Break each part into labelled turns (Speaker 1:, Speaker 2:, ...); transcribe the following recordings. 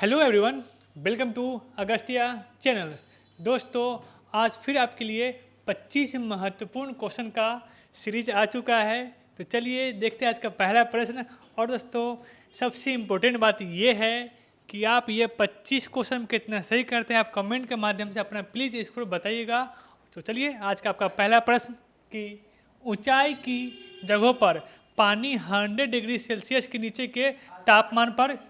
Speaker 1: Hello everyone, welcome to Agastya channel. दोस्तों, आज फिर आपके लिए 25 महत्वपूर्ण क्वेश्चन का सीरीज आ चुका है। तो चलिए देखते हैं आज का पहला प्रश्न। और दोस्तों, सबसे इम्पोर्टेंट बात ये है कि आप ये 25 क्वेश्चन कितना सही करते हैं, आप कमेंट के माध्यम से अपना प्लीज़ इसको बताइएगा। तो चलिए आज का आपका पहला प्रश्न कि ऊंचाई की जगहों पर पानी 100 डिग्री सेल्सियस के नीचे के तापमान पर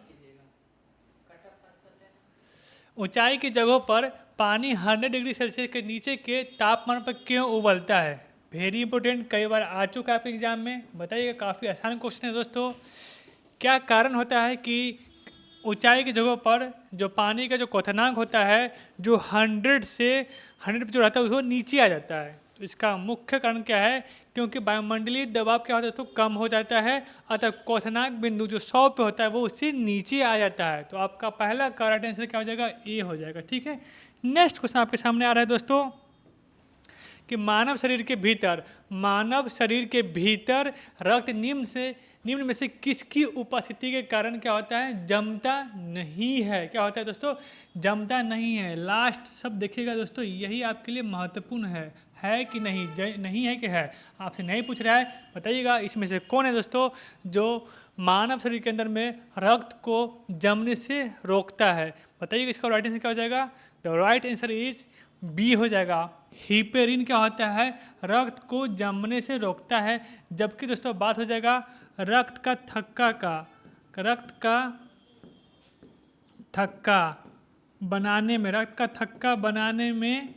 Speaker 1: ऊंचाई की जगहों पर पानी 100 डिग्री सेल्सियस के नीचे के तापमान पर क्यों उबलता है। वेरी इंपॉर्टेंट, कई बार आ चुका है आपके एग्जाम में। बताइएगा, काफ़ी आसान क्वेश्चन है दोस्तों। क्या कारण होता है कि ऊंचाई की जगहों पर जो पानी का जो क्वथनांक होता है, जो 100 से 100 पे जो रहता है उसको नीचे आ जाता है। तो इसका मुख्य कारण क्या है? क्योंकि वायुमंडलीय दबाव क्या होता है तो कम हो जाता है, अतः क्वथनांक बिंदु जो 100 पे होता है वो उससे नीचे आ जाता है। तो आपका पहला करेक्ट आंसर क्या हो जाएगा? ए हो जाएगा। ठीक है, नेक्स्ट क्वेश्चन आपके सामने आ रहा है दोस्तों कि मानव शरीर के भीतर रक्त निम्न में से किसकी उपस्थिति के कारण क्या होता है? जमता नहीं है। क्या होता है दोस्तों? जमता नहीं है। लास्ट सब देखिएगा दोस्तों, यही आपके लिए महत्वपूर्ण है कि नहीं? नहीं है कि है? आपसे नहीं पूछ रहा है, बताइएगा इसमें से कौन है दोस्तों जो मानव शरीर के अंदर में रक्त को जमने से रोकता है। बताइएगा इसका राइट आंसर क्या हो जाएगा? The right answer is B हो जाएगा। हिपेरिन क्या होता है? रक्त को जमने से रोकता है। जबकि दोस्तों बात हो जाएगा रक्त का थक्का बनाने में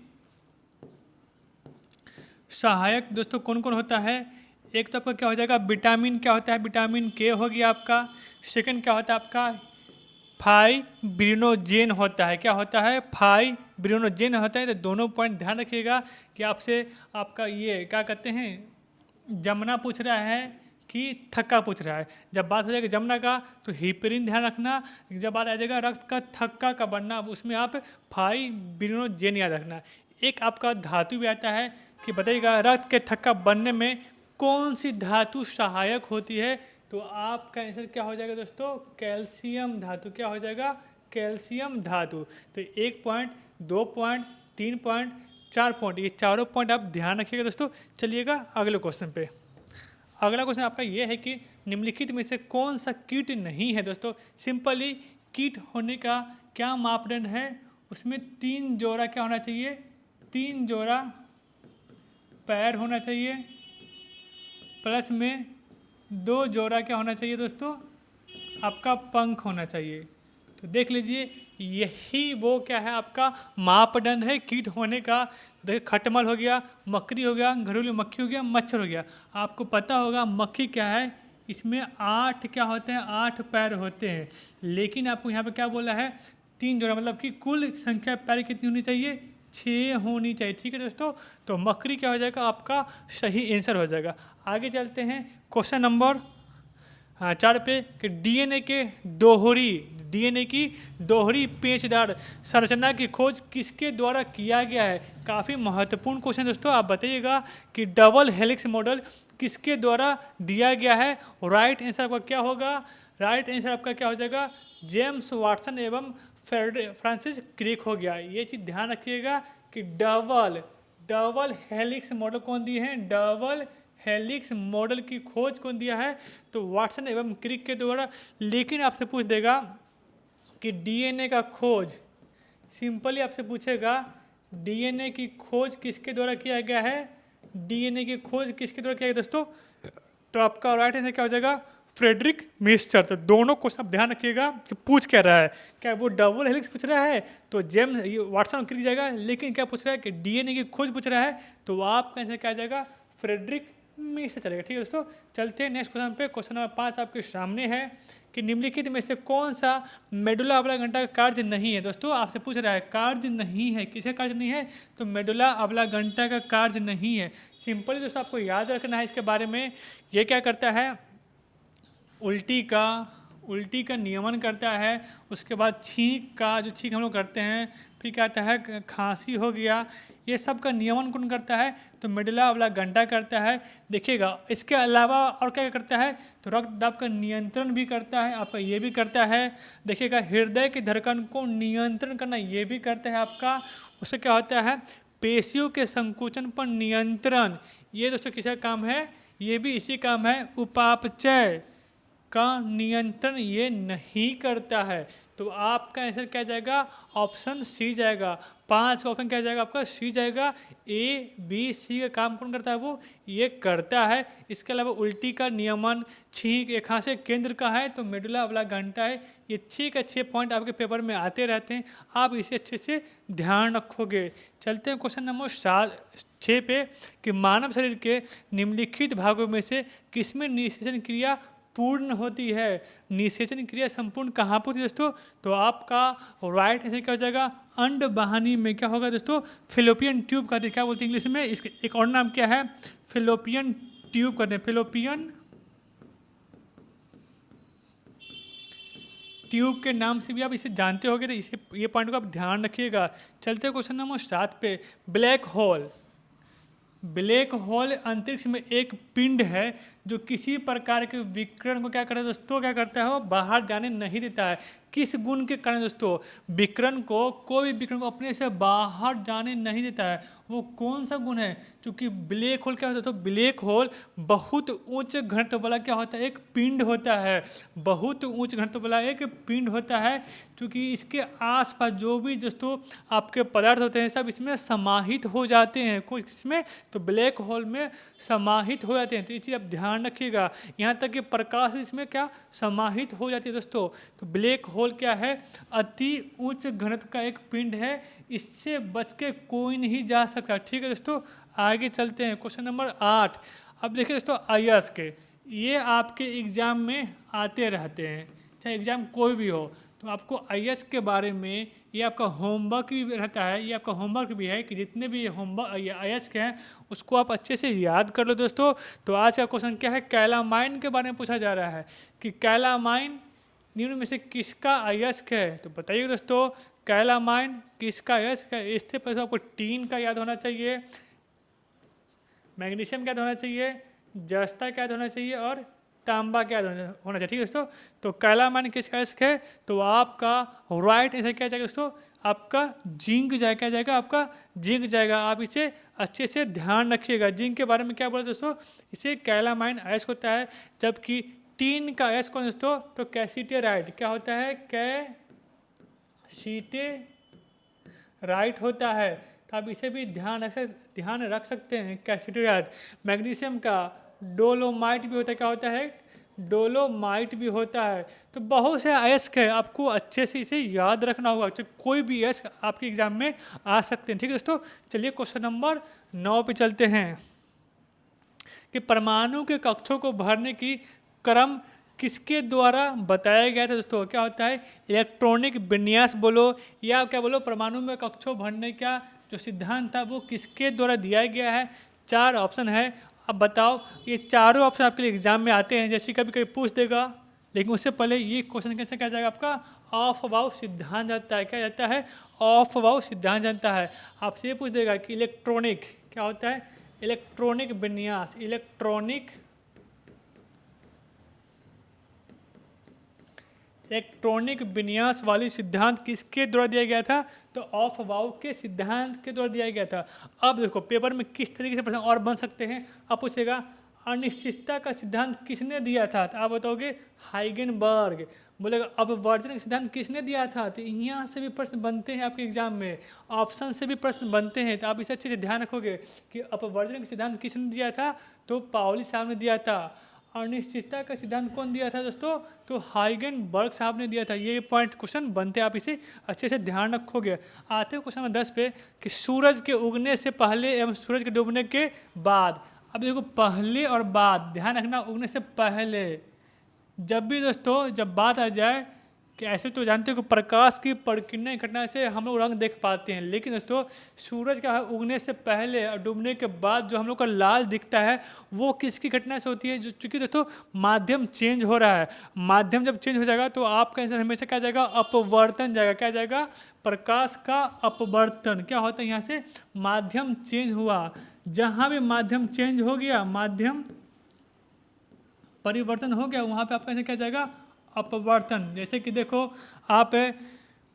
Speaker 1: सहायक दोस्तों कौन कौन होता है? एक तो आपका क्या हो जाएगा? विटामिन क्या होता है? विटामिन के हो गया आपका। सेकंड क्या होता है आपका? फाइब्रिनोजेन होता है। क्या होता है? फाइब्रिनोजेन होता है। तो दोनों पॉइंट ध्यान रखिएगा कि आपसे आपका ये क्या कहते हैं, जमना पूछ रहा है कि थक्का पूछ रहा है। जब बात हो जाएगी जमना का तो हिपेरिन ध्यान रखना। जब बात आ जाएगा रक्त का थक्का का बनना, उसमें आप फाइब्रिनोजेन याद रखना। एक आपका धातु भी आता है कि बताइएगा रक्त के थक्का बनने में कौन सी धातु सहायक होती है। तो आपका आंसर क्या हो जाएगा दोस्तों? कैल्शियम धातु। क्या हो जाएगा? कैल्शियम धातु। तो 1 पॉइंट, 2 पॉइंट, 3 पॉइंट, 4 पॉइंट, ये चारों पॉइंट आप ध्यान रखिएगा दोस्तों। चलिएगा अगले क्वेश्चन पे। अगला क्वेश्चन आपका ये है कि निम्नलिखित में से कौन सा कीट नहीं है दोस्तों। सिंपली कीट होने का क्या मापदंड है? उसमें 3 जोड़ा क्या होना चाहिए? 3 जोड़ा पैर होना चाहिए, प्लस में 2 जोड़ा क्या होना चाहिए दोस्तों? आपका पंख होना चाहिए। तो देख लीजिए, यही वो क्या है आपका मापदंड है कीट होने का। देखिए, खटमल हो गया, मकड़ी हो गया, घरेलू मक्खी हो गया, मच्छर हो गया। आपको पता होगा मक्खी क्या है, इसमें 8 क्या होते हैं? 8 पैर होते हैं। लेकिन आपको यहाँ पे क्या बोला है? 3 जोड़ा, मतलब कि कुल संख्या पैर कितनी होनी चाहिए? 6 होनी चाहिए। ठीक है दोस्तों, तो मकड़ी क्या हो जाएगा? आपका सही आंसर हो जाएगा। आगे चलते हैं क्वेश्चन नंबर 4 पे कि डीएनए की दोहरी पेचदार संरचना की खोज किसके द्वारा किया गया है। काफ़ी महत्वपूर्ण क्वेश्चन दोस्तों। आप बताइएगा कि डबल हेलिक्स मॉडल किसके द्वारा दिया गया है। राइट आंसर आपका क्या होगा? राइट आंसर आपका क्या हो जाएगा? जेम्स वाटसन एवं फ्रांसिस क्रिक हो गया। ये चीज़ ध्यान रखिएगा कि डबल हेलिक्स मॉडल कौन दिए हैं? डबल हेलिक्स मॉडल की खोज कौन दिया है? तो वाटसन एवं क्रिक के द्वारा। लेकिन आपसे पूछ देगा कि डीएनए का खोज, सिंपली आपसे पूछेगा डीएनए की खोज किसके द्वारा किया गया है? डीएनए की खोज किसके द्वारा किया गया दोस्तों? तो आपका राइट आंसर क्या हो जाएगा? Friedrich Miescher. तो दोनों क्वेश्चन आप ध्यान रखिएगा कि पूछ क्या रहा है। क्या वो डबल हेलिक्स पूछ रहा है तो जेम्स वाटसन क्रिक जाएगा, लेकिन क्या पूछ रहा है कि डीएनए की खोज पूछ रहा है तो आपका आंसर क्या आ जाएगा? फ्रेडरिक मिस्चर चलेगा। ठीक है दोस्तों, चलते हैं नेक्स्ट क्वेश्चन पे। क्वेश्चन नंबर 5 आपके सामने है कि निम्नलिखित में से कौन सा मेडुला ऑब्लांगेटा का कार्य नहीं है। दोस्तों आपसे पूछ रहा है कार्य नहीं है, किसे कार्य नहीं है? तो मेडुला ऑब्लांगेटा का कार्य नहीं है। सिंपली दोस्तों आपको याद रखना है इसके बारे में। ये क्या करता है? उल्टी का नियमन करता है। उसके बाद छींक का जो छींक हम लोग करते हैं, फिर क्या आता है खांसी हो गया, ये सब का नियमन कौन करता है? तो मेडुला ऑब्लांगेटा करता है। देखिएगा इसके अलावा और क्या करता है? तो रक्त दाब का नियंत्रण भी करता है आपका, ये भी करता है। देखिएगा हृदय की धड़कन को नियंत्रण करना ये भी करता है आपका। उससे क्या होता है? पेशियों के संकुचन पर नियंत्रण, ये दोस्तों किसका काम है? ये भी इसी काम है। उपापचय का नियंत्रण ये नहीं करता है। तो आपका आंसर क्या जाएगा? ऑप्शन सी जाएगा। 5 का ऑप्शन क्या जाएगा आपका? सी जाएगा। ए बी सी का काम कौन करता है? वो ये करता है। इसके अलावा उल्टी का नियमन, छींक, एक खांसी केंद्र का है तो मेडुला ऑब्लांगेटा है। ये 6 पॉइंट आपके पेपर में आते रहते हैं, आप इसे अच्छे से ध्यान रखोगे। चलते हैं क्वेश्चन नंबर 6 पे कि मानव शरीर के निम्नलिखित भागों में से किसमें निषेचन क्रिया पूर्ण होती है? निषेचन क्रिया संपूर्ण कहाँ पर होती है दोस्तों? तो आपका राइट आंसर क्या हो जाएगा? अंडवाहिनी में। क्या होगा दोस्तों? फेलोपियन ट्यूब कहते हैं। क्या बोलते हैं इंग्लिश में? इसके एक और नाम क्या है? फेलोपियन ट्यूब कहते हैं। फेलोपियन ट्यूब के नाम से भी आप इसे जानते होगे, तो इसे ये पॉइंट को आप ध्यान रखिएगा। चलते हैं क्वेश्चन नंबर 7 पे। Black hole. ब्लैक होल अंतरिक्ष में एक पिंड है जो किसी प्रकार के विकिरण को क्या करता है दोस्तों? क्या करता है? वो बाहर जाने नहीं देता है। किस गुण के कारण दोस्तों? विकिरण को, कोई भी विकिरण को अपने से बाहर जाने नहीं देता है। वो कौन सा गुण है? क्योंकि ब्लैक होल क्या होता है दोस्तों? ब्लैक होल बहुत उच्च घनत्व वाला क्या होता है? एक पिंड होता है। बहुत उच्च घनत्व वाला एक पिंड होता है। क्योंकि इसके आसपास जो भी दोस्तों आपके पदार्थ होते हैं सब इसमें समाहित हो जाते हैं। कोई इसमें तो ब्लैक होल में समाहित हो जाते हैं। तो ये चीज़ आप ध्यान रखिएगा। यहाँ तक कि प्रकाश इसमें क्या समाहित हो जाती है दोस्तों। तो ब्लैक होल क्या है? अति उच्च घनत्व का एक पिंड है। इससे बच के कोई नहीं जा सकता। ठीक है दोस्तों, आगे चलते हैं क्वेश्चन नंबर 8। अब देखिए दोस्तों अयस्क, ये आपके एग्जाम में आते रहते हैं, चाहे एग्जाम कोई भी हो। तो आपको अयस्क के बारे में ये आपका होमवर्क भी रहता है। ये आपका होमवर्क भी है कि जितने भी होमवर्क अयस्क हैं उसको आप अच्छे से याद कर लो दोस्तों। तो आज का क्वेश्चन क्या है? कैलामाइन के बारे में पूछा जा रहा है कि कैलामाइन निम्न में से किसका अयस्क है? तो बताइए दोस्तों कैलामाइन किसका अयस्क है? इससे पहले आपको टीन का याद होना चाहिए, मैग्नीशियम का याद होना चाहिए, जस्ता का याद होना चाहिए और तांबा क्या होना चाहिए। ठीक है दोस्तों, तो कैलामाइन किसका अयस्क है? तो आपका राइट आंसर क्या जाएगा दोस्तों? आपका जिंक जाएगा। क्या जाएगा? आपका जिंक जाएगा। आप इसे अच्छे से ध्यान रखिएगा। जिंक के बारे में क्या बोला दोस्तों? इसे कैलामाइन अयस्क होता है। जबकि टीन का अयस्क कौन दोस्तों? तो कैसिटेराइड। क्या होता है? कैसिटेराइड होता है। तो आप इसे भी ध्यान रख सकते हैं, कैसिटेराइड। मैग्नीशियम का डोलोमाइट भी होता है। क्या होता है? डोलोमाइट भी होता है। तो बहुत से अयस्क है, आपको अच्छे से इसे याद रखना होगा। तो कोई भी अयस्क आपके एग्जाम में आ सकते हैं। ठीक है दोस्तों, चलिए क्वेश्चन नंबर 9 पे चलते हैं कि परमाणु के कक्षों को भरने की क्रम किसके द्वारा बताया गया था दोस्तों? क्या होता है? इलेक्ट्रॉनिक विन्यास बोलो या क्या बोलो, परमाणु में कक्षों भरने का जो सिद्धांत था वो किसके द्वारा दिया गया है? 4 ऑप्शन है। अब बताओ, ये चारों ऑप्शन आपके लिए एग्जाम में आते हैं, जैसे कभी कभी पूछ देगा। लेकिन उससे पहले ये क्वेश्चन कैसे क्या जाएगा आपका? ऑफ वाउ सिद्धांत जानता है। क्या जाता है? ऑफ वाउ सिद्धांत जानता है। आपसे ये पूछ देगा कि इलेक्ट्रॉनिक क्या होता है? इलेक्ट्रॉनिक विन्यास, इलेक्ट्रॉनिक विन्यास वाली सिद्धांत किसके द्वारा दिया गया था? तो ऑफ वाउ के सिद्धांत के द्वारा दिया गया था। अब देखो पेपर में किस तरीके से प्रश्न और बन सकते हैं। अब पूछेगा अनिश्चितता का सिद्धांत किसने दिया था? तो आप बताओगे हाइगेनबर्ग। बोलेगा अपवर्जन का सिद्धांत किसने दिया था? तो यहाँ से भी प्रश्न बनते हैं आपके एग्जाम में, ऑप्शन से भी प्रश्न बनते हैं। तो आप इसे अच्छे से ध्यान रखोगे कि अपवर्जन का सिद्धांत किसने दिया था? तो पाउली साहब ने दिया था। अनिश्चितता का सिद्धांत कौन दिया था दोस्तों? तो हाइगेनबर्ग साहब ने दिया था। ये पॉइंट क्वेश्चन बनते हैं, आप इसे अच्छे से ध्यान रखोगे। आते हैं क्वेश्चन नंबर 10 पे कि सूरज के उगने से पहले एवं सूरज के डूबने के बाद। अब देखो पहले और बाद ध्यान रखना, उगने से पहले जब भी दोस्तों जब बात आ जाए कि ऐसे तो जानते हो कि प्रकाश की परिकिरणीय घटना से हम लोग रंग देख पाते हैं, लेकिन दोस्तों सूरज का उगने से पहले और डूबने के बाद जो हम लोग का लाल दिखता है वो किसकी घटना से होती है? जो चूंकि दोस्तों माध्यम चेंज हो रहा है, माध्यम जब चेंज हो जाएगा तो आपका आंसर हमेशा क्या जाएगा? अपवर्तन जाएगा। क्या जाएगा? प्रकाश का अपवर्तन। क्या होता है? यहाँ से माध्यम चेंज हुआ, जहाँ भी माध्यम चेंज हो गया, माध्यम परिवर्तन हो गया, वहाँ पे आपका क्या जाएगा? अपवर्तन। जैसे कि देखो आप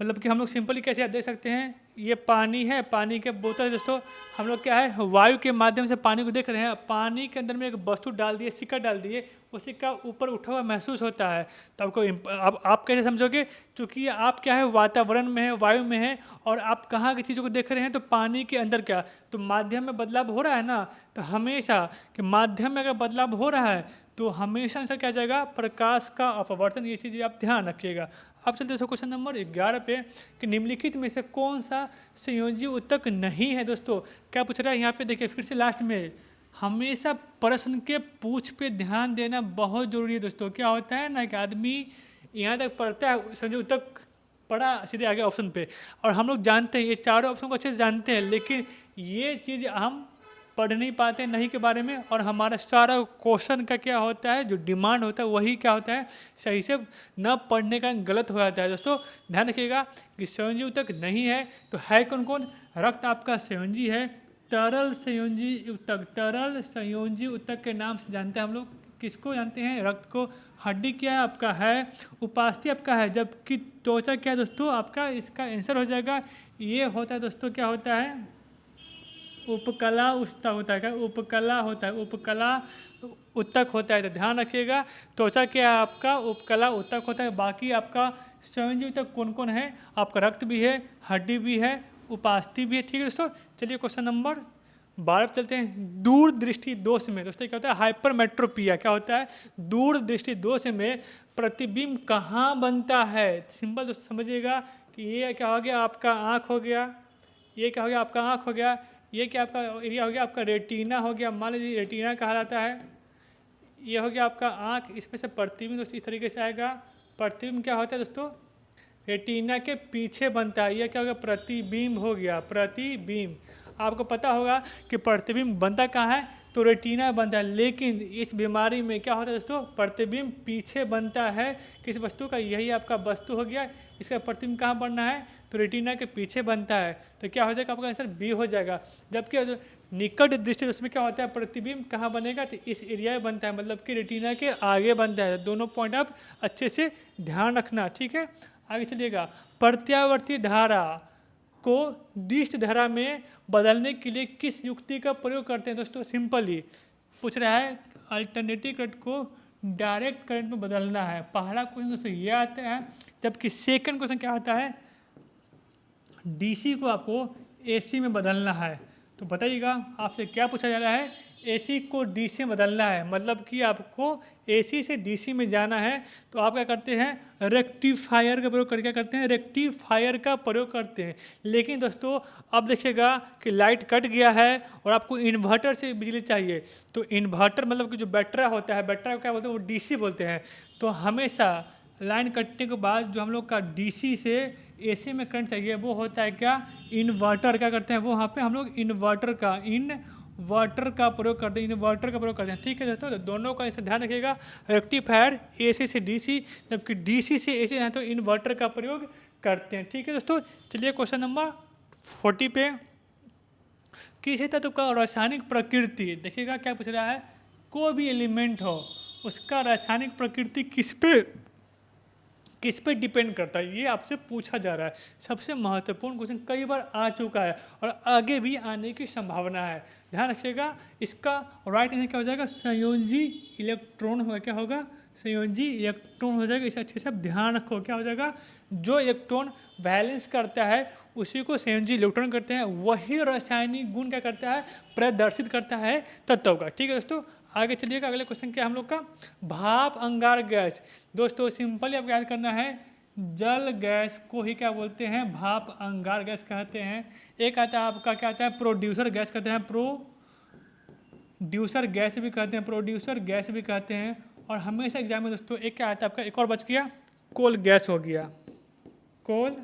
Speaker 1: मतलब कि हम लोग सिंपली कैसे देख सकते हैं, ये पानी है, पानी के बोतल दोस्तों हम लोग क्या है वायु के माध्यम से पानी को देख रहे हैं, पानी के अंदर में एक वस्तु डाल दिए, सिक्का डाल दिए, वो सिक्का ऊपर उठा हुआ महसूस होता है। तो आपको अब आप कैसे समझोगे? क्योंकि आप क्या है वातावरण में है, वायु में है, और आप कहाँ की चीज़ों को देख रहे हैं? तो पानी के अंदर क्या, तो माध्यम में बदलाव हो रहा है ना। तो हमेशा कि माध्यम में अगर बदलाव हो रहा है तो हमेशा से क्या जाएगा? प्रकाश का अपवर्तन। ये चीज़ आप ध्यान रखिएगा। अब चलते हैं क्वेश्चन नंबर 11 पे कि निम्नलिखित में से कौन सा संयोजी ऊतक नहीं है? दोस्तों क्या पूछ रहा है यहाँ पे? देखिए फिर से लास्ट में हमेशा प्रश्न के पूछ पे ध्यान देना बहुत जरूरी है दोस्तों। क्या होता है ना कि आदमी यहाँ तक पढ़ता है, संयोजी ऊतक पढ़ा, सीधे आगे ऑप्शन पे, और हम लोग जानते हैं ये चारों ऑप्शन को अच्छे से जानते हैं, लेकिन ये चीज़ हम पढ़ नहीं पाते नहीं के बारे में, और हमारा सारा क्वेश्चन का क्या होता है, जो डिमांड होता है वही क्या होता है, सही से न पढ़ने का गलत हो जाता है। दोस्तों ध्यान रखिएगा कि संयोजी ऊतक नहीं है तो है कौन कौन? रक्त आपका संयोजी है, तरल संयोजी ऊतक, तरल संयोजी ऊतक के नाम से जानते हैं हम लोग। किसको जानते हैं? रक्त को। हड्डी क्या है आपका? है। उपास्थि आपका है, जबकि त्वचा क्या है दोस्तों आपका? इसका आंसर हो जाएगा, ये होता है दोस्तों, क्या होता है? उपकला ऊतक होता है। क्या? उपकला होता है, उपकला ऊतक होता है। तो ध्यान रखिएगा त्वचा क्या है आपका? उपकला ऊतक होता है। बाकी आपका संयोजी ऊतक कौन कौन है? आपका रक्त भी है, हड्डी भी है, उपास्थि भी है। ठीक है दोस्तों, चलिए क्वेश्चन नंबर 12 पे चलते हैं। दूरदृष्टि दोष में दोस्तों क्या होता है? हाइपरमेट्रोपिया। क्या होता है? दूरदृष्टि दोष में प्रतिबिंब कहाँ बनता है? सिंपल दोस्तों समझिएगा कि ये क्या हो गया? आपका आँख हो गया, ये क्या हो गया? आपका आँख हो गया, ये क्या आपका एरिया हो गया? आपका रेटिना हो गया, मान लीजिए रेटिना कहलाता है। ये हो गया आपका आँख, इसमें से प्रतिबिंब दोस्तों इस तरीके से आएगा। प्रतिबिंब क्या होता है दोस्तों? रेटिना के पीछे बनता है। ये क्या हो गया? प्रतिबिंब हो गया, प्रतिबिंब। आपको पता होगा कि प्रतिबिंब बनता कहाँ है? तो रेटिना बनता है, लेकिन इस बीमारी में क्या होता है दोस्तों? प्रतिबिंब पीछे बनता है किस वस्तु का? यही आपका वस्तु हो गया, इसका प्रतिबिंब कहाँ बनना है? तो रेटिना के पीछे बनता है। तो क्या हो जाएगा? आपका आंसर बी हो जाएगा। जबकि निकट दृष्टि उसमें क्या होता है? प्रतिबिंब कहाँ बनेगा? तो इस एरिया में बनता है, मतलब कि रेटिना के आगे बनता है। दोनों पॉइंट आप अच्छे से ध्यान रखना, ठीक है। आगे चलिएगा। प्रत्यावर्ती धारा को दिष्ट धारा में बदलने के लिए किस युक्ति का प्रयोग करते हैं? दोस्तों सिंपली पूछ रहा है, अल्टरनेटिव करंट को डायरेक्ट करंट में बदलना है। पहला क्वेश्चन दोस्तों ये आता है, जबकि सेकंड क्वेश्चन क्या आता है? डीसी को आपको एसी में बदलना है। तो बताइएगा आपसे क्या पूछा जा रहा है? एसी को डीसी में बदलना है, मतलब कि आपको एसी से डीसी में जाना है। तो आप क्या करते हैं? रेक्टिफायर का प्रयोग करके क्या करते हैं? रेक्टिफायर का प्रयोग करते हैं। लेकिन दोस्तों अब देखिएगा कि लाइट कट गया है और आपको इन्वर्टर से बिजली चाहिए। तो इन्वर्टर मतलब कि जो बैटरा होता है, बैटरा को क्या बोलते हैं? वो डीसी बोलते हैं। तो हमेशा लाइन कटने के बाद जो हम लोग का डीसी से एसी में करंट चाहिए वो होता है क्या? इन्वर्टर। क्या करते हैं? वो वहाँ पे हम लोग इन्वर्टर का प्रयोग करते हैं, इन्वर्टर का प्रयोग करते हैं। ठीक है दोस्तों, तो दोनों का इसे ध्यान रखिएगा। रेक्टिफायर एसी से डीसी, जबकि डीसी से एसी है तो इन्वर्टर का प्रयोग करते हैं। ठीक है दोस्तों, चलिए क्वेश्चन नंबर 40 पे। किसी तत्व का रासायनिक प्रकृति, देखिएगा क्या पूछ रहा है? कोई भी एलिमेंट हो उसका रासायनिक प्रकृति किस पे डिपेंड करता है, ये आपसे पूछा जा रहा है। सबसे महत्वपूर्ण क्वेश्चन, कई बार आ चुका है और आगे भी आने की संभावना है। ध्यान रखिएगा, इसका राइट आंसर क्या हो जाएगा? संयोजी इलेक्ट्रॉन होगा। क्या होगा? संयोजी इलेक्ट्रॉन हो जाएगा। इसे अच्छे से ध्यान रखो, क्या हो जाएगा? जो इलेक्ट्रॉन बैलेंस करता है उसी को संयोजी इलेक्ट्रॉन करते हैं। वही रासायनिक गुण क्या करता है? प्रदर्शित करता है तत्व का। ठीक है दोस्तों, आगे चलिएगा। अगले क्वेश्चन क्या हम लोग का? भाप अंगार गैस। दोस्तों सिंपली आपको याद करना है, जल गैस को ही क्या बोलते हैं? भाप अंगार गैस कहते हैं। एक आता है आपका क्या आता है? प्रोड्यूसर गैस कहते हैं, प्रोड्यूसर गैस भी कहते हैं, प्रोड्यूसर गैस भी कहते हैं। और हमेशा एग्जाम में दोस्तों एक क्या आता है आपका? एक और बच गया, कोल गैस हो गया, कोल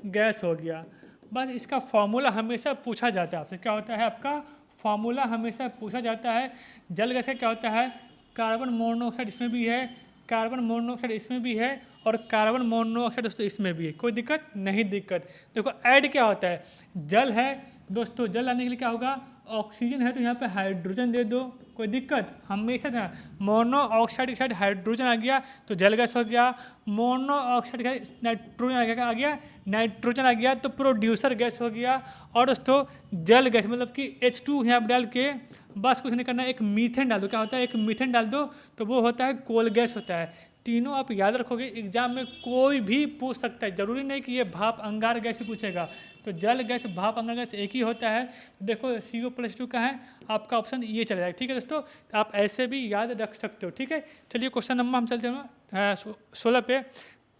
Speaker 1: गैस हो गया। बस इसका फॉर्मूला हमेशा पूछा जाता है आपसे, क्या होता है आपका फॉर्मूला हमेशा पूछा जाता है। जल गैस का क्या होता है, कार्बन मोनोऑक्साइड इसमें भी है, कार्बन मोनोऑक्साइड इसमें भी है और कार्बन मोनोऑक्साइड दोस्तों इसमें भी है। कोई दिक्कत नहीं, दिक्कत देखो ऐड क्या होता है, जल है दोस्तों, जल लाने के लिए क्या होगा, ऑक्सीजन है तो यहाँ पे हाइड्रोजन दे दो, कोई दिक्कत हमेशा था। मोनो ऑक्साइड के साइड हाइड्रोजन आ गया तो जल गैस हो गया, मोनो ऑक्साइड का नाइट्रोजन आ गया, नाइट्रोजन आ गया तो प्रोड्यूसर गैस हो गया। और दोस्तों जल गैस मतलब कि H2 यहाँ पर डाल के बस कुछ नहीं करना, एक मीथेन डाल दो, क्या होता है एक मीथेन डाल दो तो वो होता है कोल गैस होता है। तीनों आप याद रखोगे, एग्जाम में कोई भी पूछ सकता है, जरूरी नहीं कि ये भाप अंगार गैस ही पूछेगा। तो जल गैस भाप अंगार गैस एक ही होता है। देखो CO+2 का है, आपका ऑप्शन ये चला जाएगा। ठीक है दोस्तों, तो आप ऐसे भी याद रख सकते हो। ठीक है, चलिए क्वेश्चन नंबर हम चलते हैं 16 पे।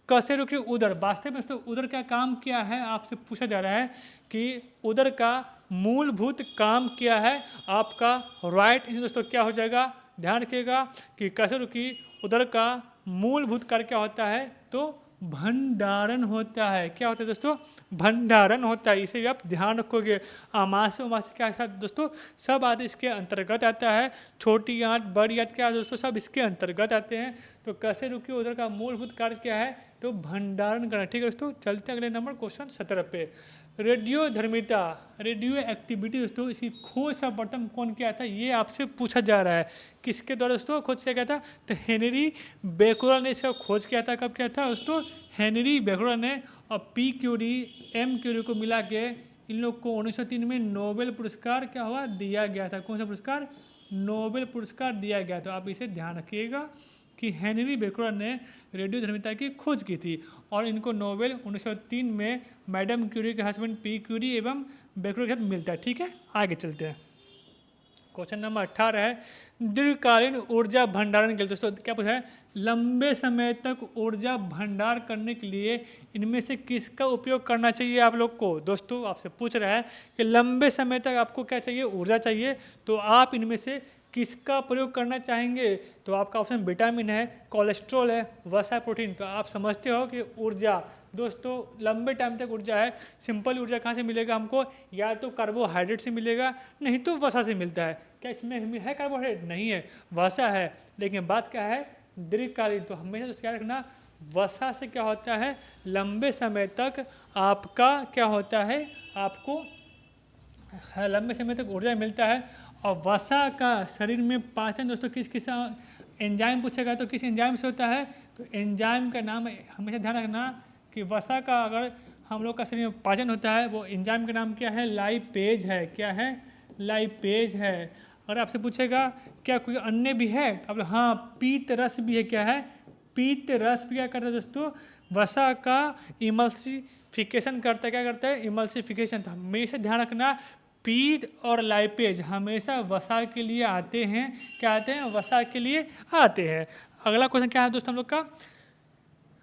Speaker 1: कैसे रुके उदर, वास्तव में दोस्तों उदर का काम क्या है आपसे पूछा जा रहा है कि उदर का मूलभूत काम क्या है आपका। राइट आंसर दोस्तों क्या हो जाएगा, ध्यान रखिएगा कि कैसे रुकी उदर का मूलभूत कार्य क्या होता है, तो भंडारण होता है। क्या होता है दोस्तों, भंडारण होता है, इसे भी आप ध्यान रखोगे। आमाशय उमाशय क्या है दोस्तों, सब आदि इसके अंतर्गत आता है। छोटी आंत बड़ी आंत क्या है दोस्तों, सब इसके अंतर्गत आते हैं। तो कैसे रुकी उधर का मूलभूत कार्य क्या है, तो भंडारण करना। ठीक है दोस्तों, चलते अगले नंबर क्वेश्चन 17 पे। रेडियो धर्मिता, रेडियो एक्टिविटी दोस्तों, इसकी खोज सर्वप्रथम कौन किया था, ये आपसे पूछा जा रहा है। किसके द्वारा दोस्तों खोज किया गया था, तो हेनरी बेकोरल ने इसका खोज किया था। कब किया था दोस्तों, हेनरी बेकोरल ने। और पी क्यूरी एम क्यूरी को मिला के इन लोग को 1903 में नोबेल पुरस्कार क्या हुआ, दिया गया था। कौन सा पुरस्कार, नोबेल पुरस्कार दिया गया। तो आप इसे ध्यान रखिएगा कि हेनरी बेकोरल ने रेडियो धर्मिता की खोज की थी और इनको नोबेल 1903 में मैडम क्यूरी के हस्बैंड पी क्यूरी एवं बेकोरल के साथ मिलता है। ठीक है, आगे चलते हैं। क्वेश्चन नंबर 18 है, दीर्घकालीन ऊर्जा भंडारण के लिए दोस्तों क्या पूछा है, लंबे समय तक ऊर्जा भंडार करने के लिए इनमें से किसका उपयोग करना चाहिए आप लोग को। दोस्तों आपसे पूछ रहा है कि लंबे समय तक आपको क्या चाहिए, ऊर्जा चाहिए, तो आप इनमें से किसका प्रयोग करना चाहेंगे। तो आपका ऑप्शन विटामिन है, कोलेस्ट्रॉल है, वसा, प्रोटीन। तो आप समझते हो कि ऊर्जा दोस्तों लंबे टाइम तक ऊर्जा है। सिंपल ऊर्जा कहाँ से मिलेगा हमको, या तो कार्बोहाइड्रेट से मिलेगा, नहीं तो वसा से मिलता है। क्या इसमें है कार्बोहाइड्रेट, नहीं है, वसा है। लेकिन बात क्या है, दीर्घकालीन, तो हमेशा तो क्या रखना, वसा से क्या होता है, लंबे समय तक आपका क्या होता है, आपको लंबे समय तक ऊर्जा मिलता है। और वसा का शरीर में पाचन दोस्तों किस किस एंजाइम पूछेगा तो किस एंजाइम से होता है, तो एंजाइम का नाम हमेशा ध्यान रखना कि वसा का अगर हम लोग का शरीर में पाचन होता है, वो एंजाइम का नाम क्या है, लाइपेज है। क्या है, लाइपेज है। अगर आपसे पूछेगा क्या कोई अन्य भी है, तो आप हाँ, पीत रस भी है। क्या है, पीत रस भी क्या करता है दोस्तों, वसा का इमल्सिफिकेशन करता है। क्या करता है, इमल्सिफिकेशन। तो हमेशा ध्यान रखना पीत और लाइपेज हमेशा वसा के लिए आते हैं। क्या आते हैं, वसा के लिए आते हैं। अगला क्वेश्चन क्या है दोस्तों हम लोग का,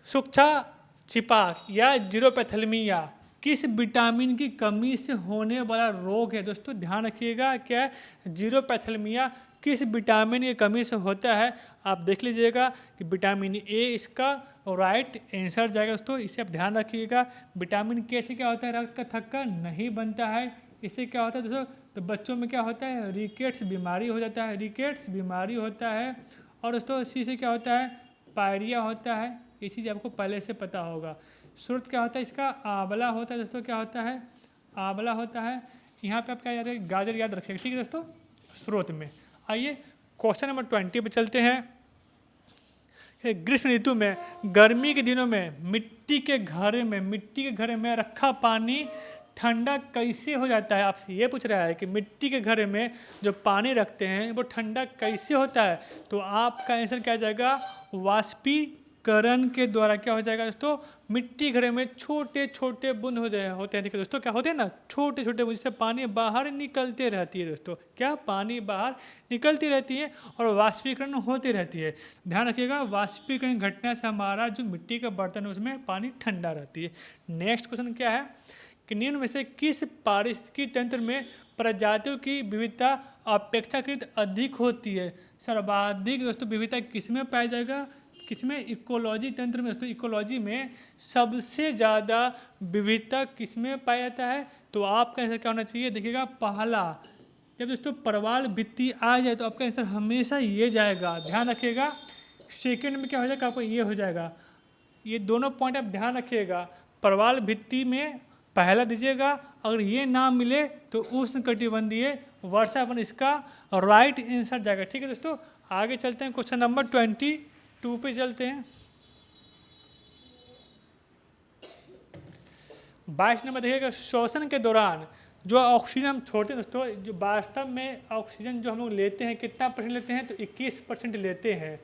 Speaker 1: सूक्ष्म छिपाक या जीरोपैथेलमिया किस विटामिन की कमी से होने वाला रोग है। दोस्तों ध्यान रखिएगा, क्या है, जीरोपैथेलमिया किस विटामिन की कमी से होता है। आप देख लीजिएगा कि विटामिन ए इसका राइट आंसर जाएगा दोस्तों, इसे आप ध्यान रखिएगा। विटामिन के से क्या होता है, रक्त का थक्का नहीं बनता है। इससे क्या होता है दोस्तों, तो बच्चों में क्या होता है, रिकेट्स बीमारी हो जाता है, रिकेट्स बीमारी होता है। और दोस्तों सी से क्या होता है, पायरिया होता है। ये चीज़ आपको पहले से पता होगा। स्रोत क्या होता है इसका, आंवला होता है दोस्तों। क्या होता है, आंवला होता है। यहाँ पे आप क्या याद रखें, गाजर याद रखिएगा। ठीक है दोस्तों, स्रोत में। आइए क्वेश्चन नंबर 20 पे चलते हैं। ग्रीष्म ऋतु में, गर्मी के दिनों में मिट्टी के घड़े में रखा पानी ठंडा कैसे हो जाता है। आपसे ये पूछ रहा है कि मिट्टी के घड़े में जो पानी रखते हैं वो ठंडा कैसे होता है। तो आपका आंसर क्या जाएगा, वाष्पीकरण के द्वारा। क्या हो जाएगा दोस्तों, मिट्टी घड़े में छोटे छोटे बूंद होते हैं। देखिए दोस्तों क्या होते हैं ना, छोटे छोटे बूंद, जिससे पानी बाहर निकलते रहती है। दोस्तों क्या, पानी बाहर निकलती रहती है और वाष्पीकरण होती रहती है। ध्यान रखिएगा, वाष्पीकरण घटना से हमारा जो मिट्टी का बर्तन है उसमें पानी ठंडा रहती है। नेक्स्ट क्वेश्चन क्या है कि निम्न में से किस पारिस्थितिकी तंत्र में प्रजातियों की विविधता अपेक्षाकृत अधिक होती है। सर्वाधिक दोस्तों विविधता किस में पाया जाएगा, किसमें, इकोलॉजी तंत्र में दोस्तों, इकोलॉजी में सबसे ज़्यादा विविधता किसमें पाया जाता है, तो आपका आंसर क्या होना चाहिए, देखिएगा पहला। जब दोस्तों प्रवाल भित्ति आ जाए तो आपका आंसर हमेशा ये जाएगा, ध्यान रखिएगा। सेकंड में क्या हो जाएगा, आपको ये हो जाएगा। ये दोनों पॉइंट आप ध्यान रखिएगा, प्रवाल भित्ति में पहला दीजिएगा, अगर ये ना मिले तो उष्णकटिबंधीय वर्षा वन इसका राइट आंसर जाएगा। ठीक है दोस्तों, आगे चलते हैं, क्वेश्चन नंबर 22 पे चलते हैं। 22 नंबर देखिएगा, श्वसन के दौरान जो ऑक्सीजन हम छोड़ते हैं दोस्तों, जो वास्तव में ऑक्सीजन जो हम लोग लेते हैं कितना % लेते हैं, तो 21% लेते हैं।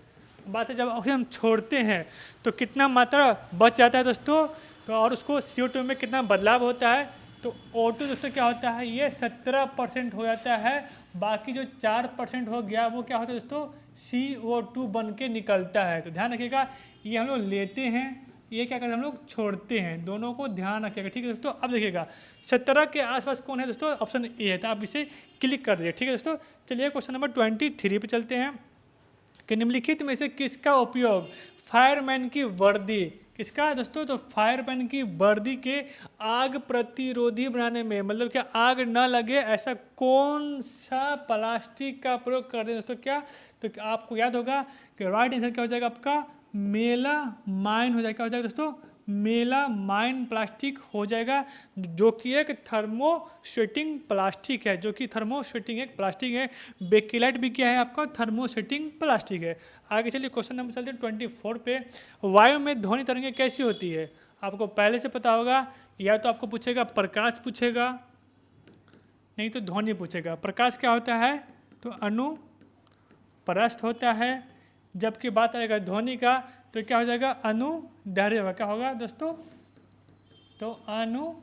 Speaker 1: बात है जब ऑक्सीजन हम छोड़ते हैं तो कितना मात्रा बच जाता है दोस्तों, तो और उसको CO2 में कितना बदलाव होता है, तो O2 दोस्तों क्या होता है, ये 17% हो जाता है। बाकी जो 4% हो गया वो क्या होता है दोस्तों, CO2 बन के निकलता है। तो ध्यान रखिएगा, ये हम लोग लेते हैं, ये क्या करते हैं हम लोग छोड़ते हैं, दोनों को ध्यान रखिएगा। ठीक है दोस्तों, अब देखिएगा 17 के आसपास कौन है दोस्तों, ऑप्शन ए है, तो आप इसे क्लिक कर दीजिए। ठीक है दोस्तों, चलिए क्वेश्चन नंबर 23 पे चलते हैं कि निम्नलिखित में से किसका उपयोग फायरमैन की वर्दी, किसका दोस्तों, तो फायरमैन की वर्दी के आग प्रतिरोधी बनाने में, मतलब क्या आग न लगे ऐसा कौन सा प्लास्टिक का प्रयोग कर दें दोस्तों, क्या, तो आपको याद होगा कि राइट आंसर क्या हो जाएगा आपका, मेलामाइन हो जाएगा। क्या हो जाएगा दोस्तों, मेलामाइन प्लास्टिक हो जाएगा, जो कि एक थर्मोसेटिंग प्लास्टिक है, जो कि थर्मोसेटिंग एक प्लास्टिक है। बेकिलाइट भी क्या है आपका, थर्मोसेटिंग प्लास्टिक है। आगे चलिए क्वेश्चन नंबर चलते हैं 24 पे, वायु में ध्वनि तरंगें कैसी होती है, आपको पहले से पता होगा, या तो आपको पूछेगा प्रकाश पूछेगा, नहीं तो ध्वनि पूछेगा। प्रकाश क्या होता है, तो अनुप्रस्थ होता है, जबकि बात आएगा ध्वनि का तो क्या हो जाएगा, अनुदैर्ध्य होगा। क्या होगा दोस्तों, तो अनुदैर्ध्य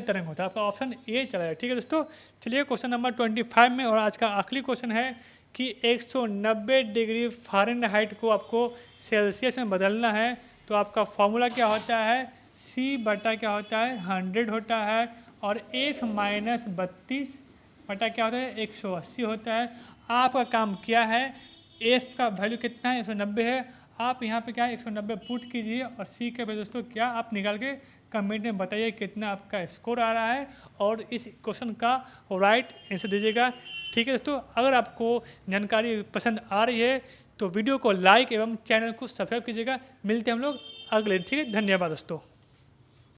Speaker 1: तरंग होता है, आपका ऑप्शन ए चला जाएगा। ठीक है दोस्तों, चलिए क्वेश्चन नंबर 25 में, और आज का आखिरी क्वेश्चन है कि 190 डिग्री फ़ारेनहाइट को आपको सेल्सियस में बदलना है, तो आपका फॉर्मूला क्या होता है, C बटा क्या होता है 100 होता है, और F माइनस 32 बटा क्या होता है 180 होता है। आपका काम क्या है, F का वैल्यू कितना है 190 है, आप यहाँ पे क्या है 190 पुट कीजिए, और C का वैल्यू दोस्तों क्या आप निकाल के कमेंट में बताइए कितना आपका स्कोर आ रहा है, और इस क्वेश्चन का राइट आंसर दीजिएगा। ठीक है दोस्तों, अगर आपको जानकारी पसंद आ रही है तो वीडियो को लाइक एवं चैनल को सब्सक्राइब कीजिएगा। मिलते हैं हम लोग अगले, ठीक है, धन्यवाद दोस्तों।